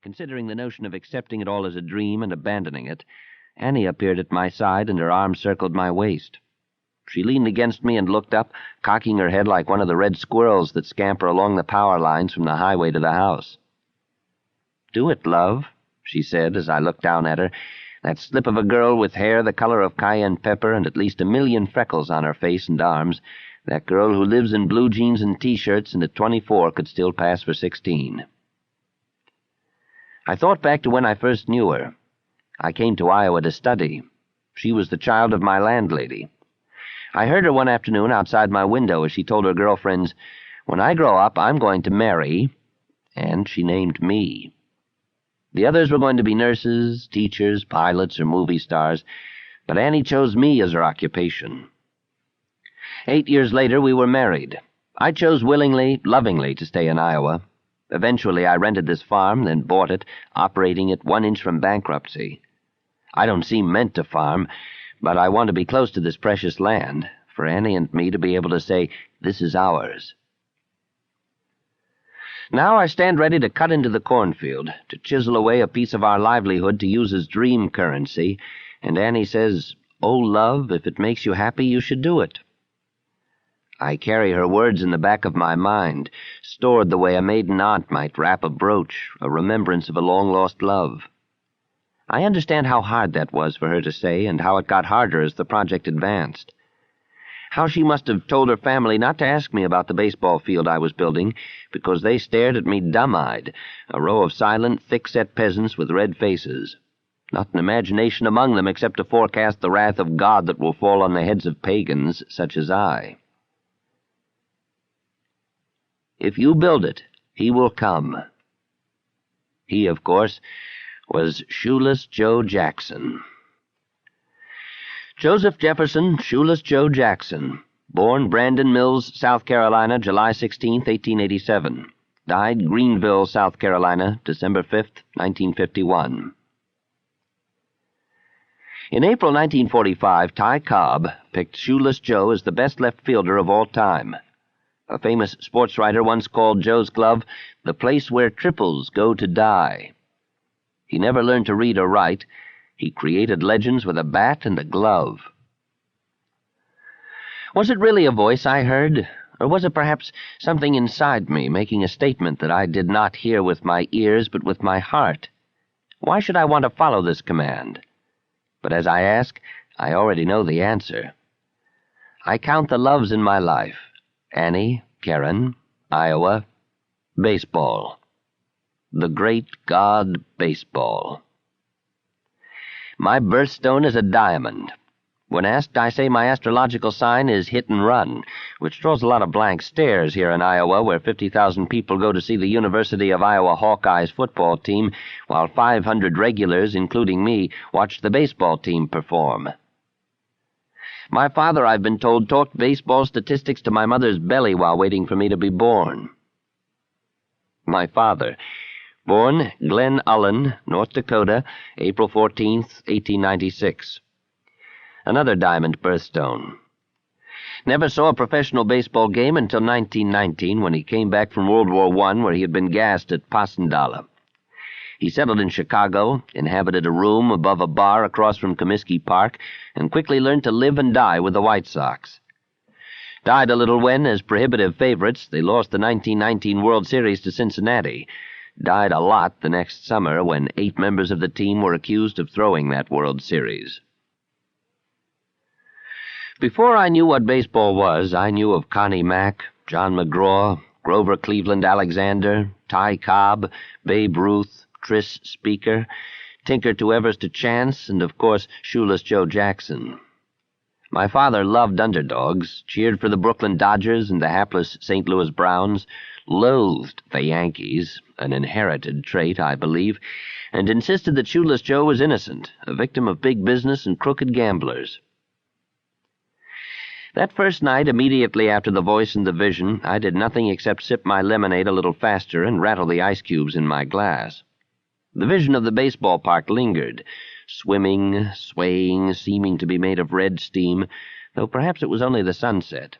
Considering the notion of accepting it all as a dream and abandoning it, Annie appeared at my side and her arm circled my waist. She leaned against me and looked up, cocking her head like one of the red squirrels that scamper along the power lines from the highway to the house. "Do it, love," she said as I looked down at her, that slip of a girl with hair the color of cayenne pepper and at least 1,000,000 freckles on her face and arms, that girl who lives in blue jeans and T-shirts and at 24 could still pass for 16. I thought back to when I first knew her. I came to Iowa to study. She was the child of my landlady. I heard her one afternoon outside my window as she told her girlfriends, "When I grow up, I'm going to marry," and she named me. The others were going to be nurses, teachers, pilots, or movie stars, but Annie chose me as her occupation. 8 years later, we were married. I chose willingly, lovingly to stay in Iowa. Eventually, I rented this farm, then bought it, operating it 1 inch from bankruptcy. I don't seem meant to farm, but I want to be close to this precious land, for Annie and me to be able to say, "This is ours." Now I stand ready to cut into the cornfield, to chisel away a piece of our livelihood to use as dream currency, and Annie says, "Oh, love, if it makes you happy, you should do it." I carry her words in the back of my mind, stored the way a maiden aunt might wrap a brooch, a remembrance of a long-lost love. I understand how hard that was for her to say, and how it got harder as the project advanced. How she must have told her family not to ask me about the baseball field I was building, because they stared at me dumb-eyed, a row of silent, thick-set peasants with red faces. Not an imagination among them except to forecast the wrath of God that will fall on the heads of pagans such as I. If you build it, he will come. He, of course, was Shoeless Joe Jackson. Joseph Jefferson Shoeless Joe Jackson, born Brandon Mills, South Carolina, July 16, 1887. Died Greenville, South Carolina, December 5, 1951. In April 1945, Ty Cobb picked Shoeless Joe as the best left fielder of all time. A famous sports writer once called Joe's glove the place where triples go to die. He never learned to read or write. He created legends with a bat and a glove. Was it really a voice I heard, or was it perhaps something inside me making a statement that I did not hear with my ears but with my heart? Why should I want to follow this command? But as I ask, I already know the answer. I count the loves in my life: Annie, Karen, Iowa, baseball. The great god baseball. My birthstone is a diamond. When asked, I say my astrological sign is hit and run, which draws a lot of blank stares here in Iowa, where 50,000 people go to see the University of Iowa Hawkeyes football team, while 500 regulars, including me, watch the baseball team perform. My father, I've been told, talked baseball statistics to my mother's belly while waiting for me to be born. My father, born Glen Ullin, North Dakota, April 14th, 1896. Another diamond birthstone. Never saw a professional baseball game until 1919, when he came back from World War I, where he had been gassed at Passchendaele. He settled in Chicago, inhabited a room above a bar across from Comiskey Park, and quickly learned to live and die with the White Sox. Died a little when, as prohibitive favorites, they lost the 1919 World Series to Cincinnati. Died a lot the next summer when 8 members of the team were accused of throwing that World Series. Before I knew what baseball was, I knew of Connie Mack, John McGraw, Grover Cleveland Alexander, Ty Cobb, Babe Ruth, Tris Speaker, Tinker to Evers to Chance, and of course Shoeless Joe Jackson. My father loved underdogs, cheered for the Brooklyn Dodgers and the hapless St. Louis Browns, loathed the Yankees, an inherited trait, I believe, and insisted that Shoeless Joe was innocent, a victim of big business and crooked gamblers. That first night, immediately after the voice and the vision, I did nothing except sip my lemonade a little faster and rattle the ice cubes in my glass. The vision of the baseball park lingered, swimming, swaying, seeming to be made of red steam, though perhaps it was only the sunset.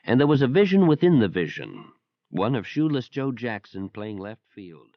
And there was a vision within the vision, one of Shoeless Joe Jackson playing left field.